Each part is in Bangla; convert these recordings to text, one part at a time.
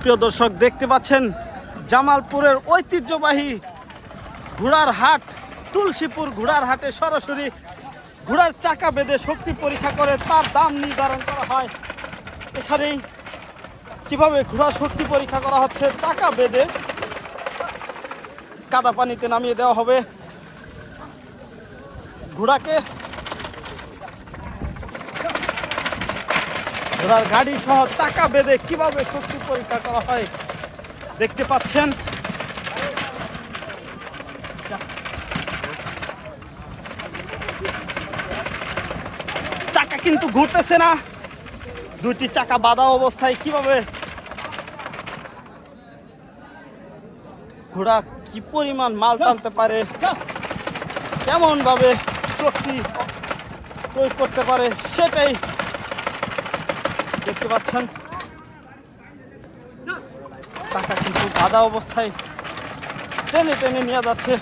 প্রিয় দর্শক, দেখতে পাচ্ছেন জামালপুরের ঐতিহ্যবাহী ঘোড়ার হাট তুলসীপুর ঘোড়ার হাটে সরাসরি ঘোড়ার চাকা বেঁধে শক্তি পরীক্ষা করে তার দাম নির্ধারণ করা হয়। এখানেই কিভাবে ঘোড়ার শক্তি পরীক্ষা করা হচ্ছে, চাকা বেঁধে কাদা পানিতে নামিয়ে দেওয়া হবে ঘোড়াকে। ঘোড়ার গাড়ি সহ চাকা বেঁধে কিভাবে শক্তি পরীক্ষা করা হয় দেখতে পাচ্ছেন। চাকা কিন্তু ঘুরতেছে না, দুটি চাকা বাঁধা অবস্থায় কিভাবে ঘোড়া কি পরিমাণ মাল টানতে পারে, কেমন ভাবে শক্তি প্রয়োগ করতে পারে সেটাই দেখতে পাচ্ছেন। চাকা কিন্তু বাঁধা অবস্থায় টেনে টেনে নিয়ে যাচ্ছে।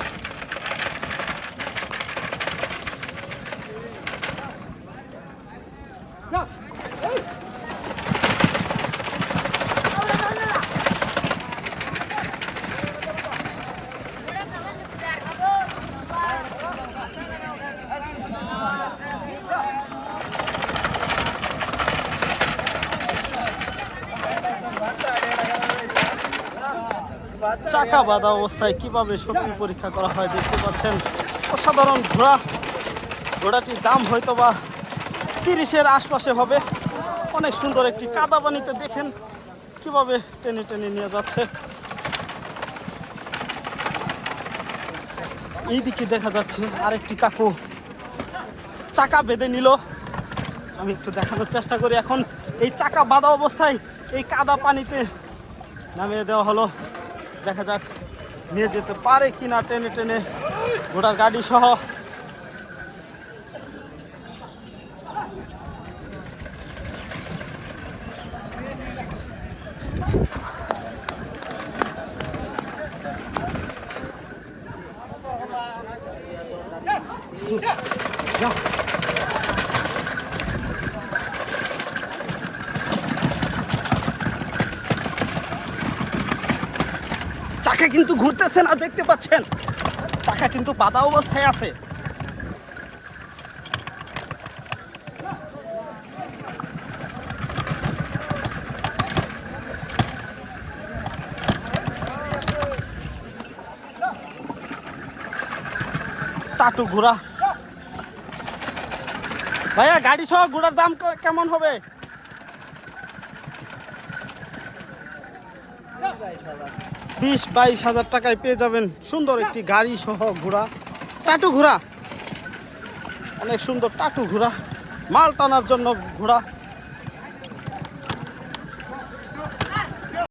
চাকা বাঁধা অবস্থায় কিভাবে শক্তি পরীক্ষা করা হয় দেখতে পাচ্ছেন। অসাধারণ ঘোড়া, ঘোড়াটির দাম হয়তো বা 30-এর আশপাশে হবে। অনেক সুন্দর একটি কাদা পানিতে দেখেন কিভাবে টেনে টেনে নিয়ে যাচ্ছে। এইদিকে দেখা যাচ্ছে আরেকটি কাকু চাকা বেঁধে নিল। আমি একটু দেখানোর চেষ্টা করি। এখন এই চাকা বাঁধা অবস্থায় এই কাদা পানিতে নামিয়ে দেওয়া হলো। দেখা যাক নিয়ে যেতে পারে কিনা টেনে টেনে ঘোড়ার গাড়ি সহ। চাকা কিন্তু ঘুরতেছে না, দেখতে পাচ্ছেন চাকা কিন্তু বাঁধা অবস্থায় আছে। টাটু ঘোড়া। ভাইয়া, গাড়ি সহ ঘোড়ার দাম কেমন হবে? 20-22 হাজার টাকায় পেয়ে যাবেন সুন্দর একটি গাড়ি সহ ঘোড়া। টাটু ঘোড়া, অনেক সুন্দর টাটু ঘোড়া, মাল টানার জন্য ঘোড়া।